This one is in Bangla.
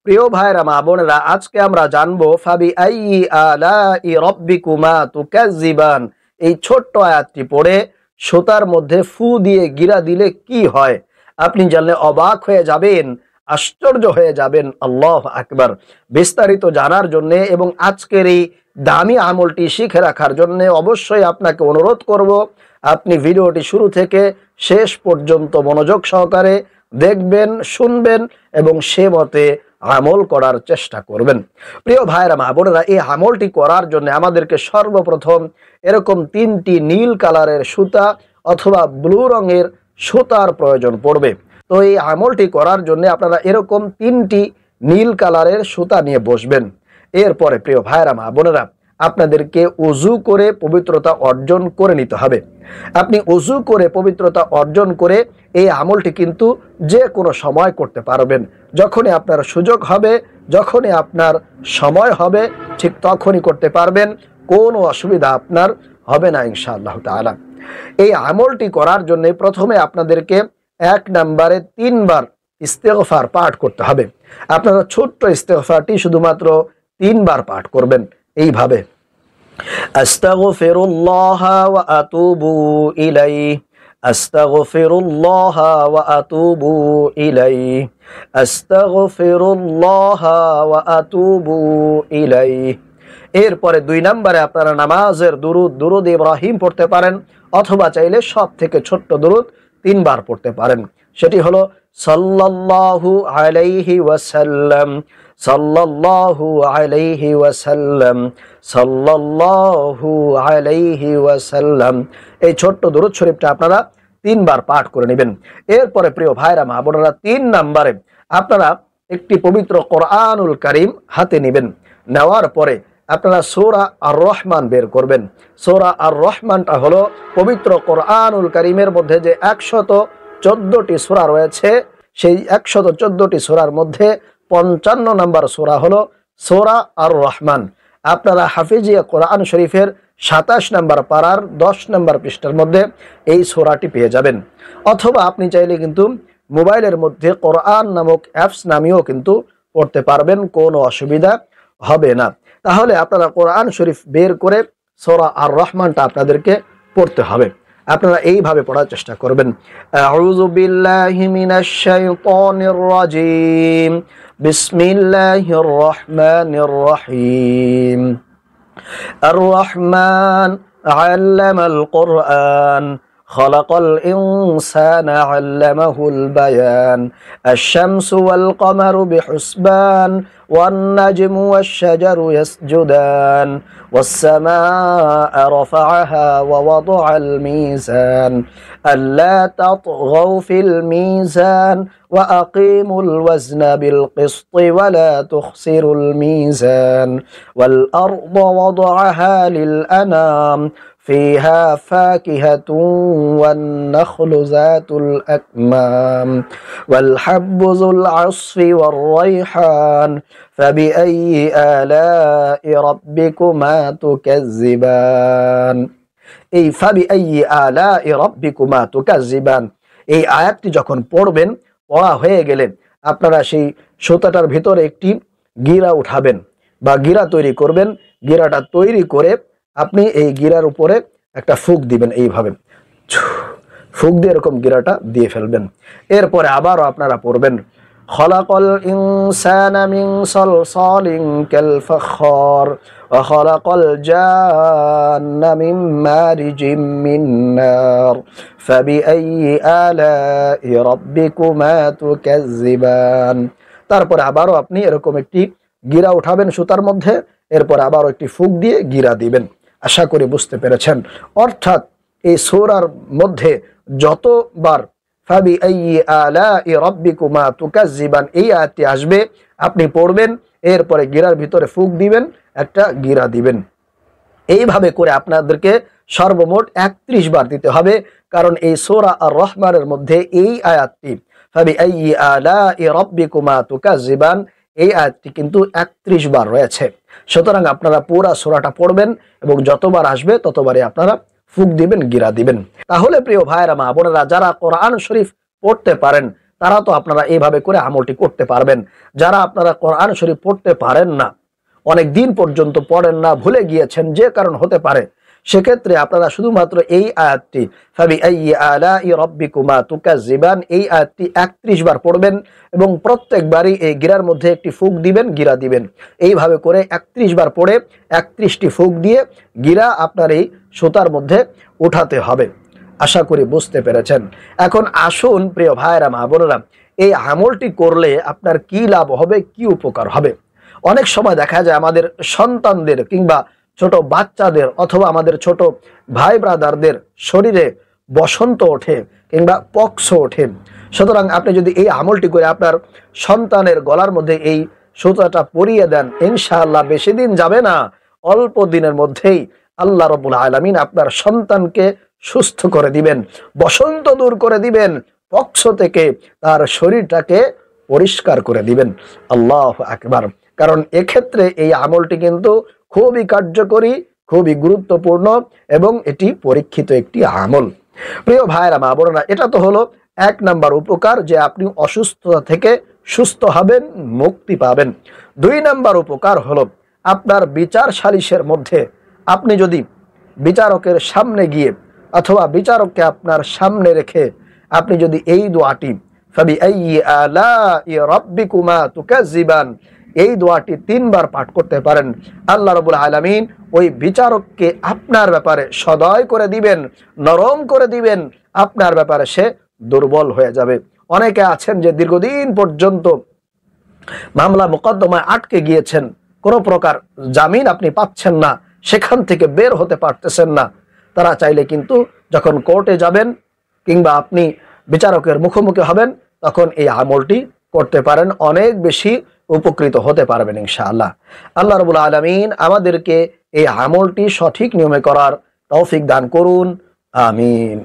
প্রিয় ভাইরা মা বোনেরা, আজকে আমরা জানবো ফাবি আইয়ি আলাই রাব্বিকুমা তুকাজ্জিবান। এই ছোট্ট আয়াতটি পড়ে সুতার মধ্যে ফু দিয়ে গিরা দিলে কি হয় আপনি জানলে অবাক হয়ে যাবেন, আশ্চর্য হয়ে যাবেন। আল্লাহু আকবার। বিস্তারিত জানার জন্য এবং আজকের এই দামি আমলটি শিখে রাখার জন্য অবশ্যই আপনাকে অনুরোধ করব, আপনি ভিডিওটি শুরু থেকে শেষ পর্যন্ত মনোযোগ সহকারে দেখবেন, শুনবেন এবং সে মতে আমল করার চেষ্টা করবেন। প্রিয় ভাইরা মা বোনেরা, এই আমলটি করার জন্য আমাদেরকে সর্বপ্রথম এরকম 3টি নীল কালারের সুতা অথবা ব্লু রঙের সুতার প্রয়োজন পড়বে। তো এই আমলটি করার জন্য আপনারা এরকম 3টি নীল কালারের সুতা নিয়ে বসবেন। এরপরে প্রিয় ভাইরা মা বোনেরা, আপনাদেরকে ওযু করে পবিত্রতা অর্জন করে নিতে হবে। আপনি ওযু করে পবিত্রতা অর্জন করে এই আমলটি কিন্তু যে কোনো সময় করতে পারবেন। যখনই আপনার সুযোগ হবে, যখনই আপনার সময় হবে, ঠিক তখনই করতে পারবেন। কোনো অসুবিধা আপনার হবে না ইনশাআল্লাহ তাআলা। এই আমলটি করার জন্য প্রথমে আপনাদেরকে 1 নম্বরে 3 বার ইস্তেগফার পাঠ করতে হবে। আপনারা ছোট্ট ইস্তেগফারটি শুধুমাত্র 3 বার পাঠ করবেন এইভাবে: আস্তাগফিরুল্লাহ ওয়া আতুবু ইলাইহি, আস্তাগফিরুল্লাহ ওয়া আতুবু ইলাইহি, আস্তাগফিরুল্লাহ ওয়া আতুবু ইলাইহি। এরপরে 2 নম্বরে আপনারা নামাজের দুরুদ ইব্রাহিম পড়তে পারেন, অথবা চাইলে সব থেকে ছোট্ট দুরুদ 3 বার পড়তে পারেন। সেটি হলো সাল্লাল্লাহু আলাইহি ওয়াসাল্লাম, সাল্লাল্লাহু আলাইহি ওয়াসাল্লাম, সাল্লাল্লাহু আলাইহি ওয়াসাল্লাম। এই ছোট্ট দুরুদ শরীফটা আপনারা 3 বার পাঠ করে নেবেন। এরপরে প্রিয় ভাইরা মা বোনেরা, 3 নম্বরে আপনারা একটি পবিত্র কোরআনুল কারীম হাতে নেবেন। নেওয়ার পরে আপনারা সূরা আর রহমান বের করবেন। সূরা আর রহমানটা হলো পবিত্র কোরআনুল কারীমের মধ্যে যে 114টি সূরা রয়েছে, সেই 114টি সূরার মধ্যে 55 নম্বর সূরা হলো সূরা আর রহমান। আপনারা হাফিজিয়া কোরআন শরীফের 27 নম্বর পারার 10 নম্বর পৃষ্ঠার মধ্যে এই সূরাটি পেয়ে যাবেন। অথবা আপনি চাইলে কিন্তু মোবাইলের মধ্যে কোরআন নামক অ্যাপস নামিয়েও কিন্তু পড়তে পারবেন, কোনো অসুবিধা হবে না। তাহলে আপনারা কোরআন শরীফ বের করে সূরা আর রহমানটা আপনাদেরকে পড়তে হবে। আপনারা এইভাবে পড়ার চেষ্টা করবেন: আউযু বিল্লাহি মিনাশ শাইতানির রাজীম, বিসমিল্লাহির রহমানির রহিম। আর রহমান আল্লামাল কুরআন, خلق الإنسان علمه البيان، الشمس والقمر بحسبان، والنجم والشجر يسجدان، والسماء رفعها ووضع الميزان، ألا تطغوا في الميزان، وأقيموا الوزن بالقسط ولا تخسروا الميزان، والأرض وضعها للأنام، فيها فاكهة والنخل ذات الأكمام، والحب ذو العصف والريحان، فبأي آلاء ربكما تكذبان। এই ফাবিআইয়ি আলাই রাব্বিকুমা তুকাজ্জিবান, এই আয়াতটি যখন পড়বেন, পড়া হয়ে গেলে আপনারা সেই সুতাটার ভিতরে একটি গিরা উঠাবেন বা গিরা তৈরি করবেন। গিরাটা তৈরি করে আপনি এই গিরার উপরে একটা ফুক দিবেন, এইভাবে ফুক দিয়ে এরকম গিরাটা দিয়ে ফেলবেন। এরপরে আবারও আপনারা পড়বেন: খলাকাল ইনসানা মিন সালসালিন কাল ফাখখার, ওয়া খলাকাল জান্না মিন মারিজিম মিন নার, ফাবিআইয়ি আলাই রাব্বিকুমা তুকাজ্জিবান। তারপরে আবারও আপনি এরকম একটি গিরা উঠাবেন সুতার মধ্যে, এরপর আবারও একটি ফুক দিয়ে গিরা দিবেন। আশা করি বুঝতে পেরেছেন। অর্থাৎ এই সূরার মধ্যে যতবার ফাবিআইয়ি আলাই রাব্বিকুমা তুকাজ্জিবান এই আয়াতটি আসবে, আপনি পড়বেন, এরপরে গিরার ভিতরে ফুক দিবেন, একটা গিরা দিবেন। এইভাবে করে আপনাদেরকে সর্বমোট 31 বার দিতে হবে, কারণ এই সূরা আর রহমানের মধ্যে এই আয়াতটি ফাবিআইয়ি আলাই রাব্বিকুমা তুকাজ্জিবান, এই আয়াতটি কিন্তু 31 বার রয়েছে। সুতরাং আপনারা পুরা সূরাটা পড়বেন এবং যতবার আসবে ততবারই আপনারা ফুক দিবেন, গিরা দিবেন। তাহলে প্রিয় ভাইরা মা বোনেরা, যারা কোরআন শরীফ পড়তে পারেন তারা তো আপনারা এইভাবে করে আমলটি করতে পারবেন। যারা আপনারা কোরআন শরীফ পড়তে পারেন না, অনেক দিন পর্যন্ত পড়েন না, ভুলে গিয়েছেন, যে কারণ হতে পারে, সেক্ষেত্রে আপনারা শুধুমাত্র এই আয়াতটি ফাবিআইয়ি আলাই রাব্বিকুমা তুকাজ্জিবান, এই আয়াতটি 31 বার পড়বেন এবং প্রত্যেকবারই এই গিরার মধ্যে একটি ফুক দিবেন, গিরা দিবেন। এইভাবে করে 31 বার পড়ে 31টি ফুক দিয়ে গিরা আপনার এই সুতার মধ্যে উঠাতে হবে। আশা করি বুঝতে পেরেছেন। এখন আসুন প্রিয় ভাইরা মা বোনেরা, এই আমলটি করলে আপনার কি লাভ হবে, কি উপকার হবে। অনেক সময় দেখা যায় আমাদের সন্তানদের কিংবা ছোট বাচ্চাদের অথবা আমাদের ছোট ভাই ব্রাদারদের শরীরে বসন্ত ওঠে কিংবা পক্স ওঠে। সুতরাং আপনি যদি এই আমলটি করে আপনার সন্তানের গলার মধ্যে এই সুতাটা পরিয়ে দেন, ইনশাআল্লাহ বেশি দিন যাবে না, অল্প দিনের মধ্যেই আল্লাহ রাব্বুল আলামিন আপনার সন্তানকে সুস্থ করে দিবেন, বসন্ত দূর করে দিবেন, পক্স থেকে তার শরীরটাকে পরিষ্কার করে দিবেন। আল্লাহু আকবার। কারণ এক্ষেত্রে এই আমলটি কিন্তু খুবই কার্যকরী, খুবই গুরুত্বপূর্ণ এবং এটি পরীক্ষিত একটি আমল। প্রিয় ভাইরা মা বোনেরা, এটা তো হলো 1 নাম্বার উপকার, যে আপনি অসুস্থতা থেকে সুস্থ হবেন, মুক্তি পাবেন। 2 নাম্বার উপকার হলো আপনার বিচার সালিশের মধ্যে আপনি যদি বিচারকের সামনে গিয়ে অথবা বিচারককে আপনার সামনে রেখে আপনি যদি এই দোয়াটি ফাবিআইয়ি আলাই রাব্বিকুমা তুকাজ্জিবান, এই দোয়াটি 3 বার পাঠ করতে পারেন, আল্লাহ রাব্বুল আলামিন ওই বিচারককে আপনার ব্যাপারে সদয় করে দিবেন, নরম করে দিবেন, আপনার ব্যাপারে সে দুর্বল হয়ে যাবে। অনেকে আছেন যে দীর্ঘদিন পর্যন্ত মামলা মোকদ্দমায় আটকে গিয়েছেন, কোনো প্রকার জামিন আপনি পাচ্ছেন না, সেখান থেকে বের হতে পারতেছেন না। তারা চাইলে কিন্তু যখন কোর্টে যাবেন কিংবা আপনি বিচারকের মুখোমুখি হবেন, তখন এই আমলটি করতে পারেন, অনেক বেশি উপকৃত হতে পারবেন ইনশাআল্লাহ। আল্লাহ রাব্বুল আলামিন আমাদেরকে এই আমলটি সঠিক নিয়মে করার তৌফিক দান করুন। আমিন।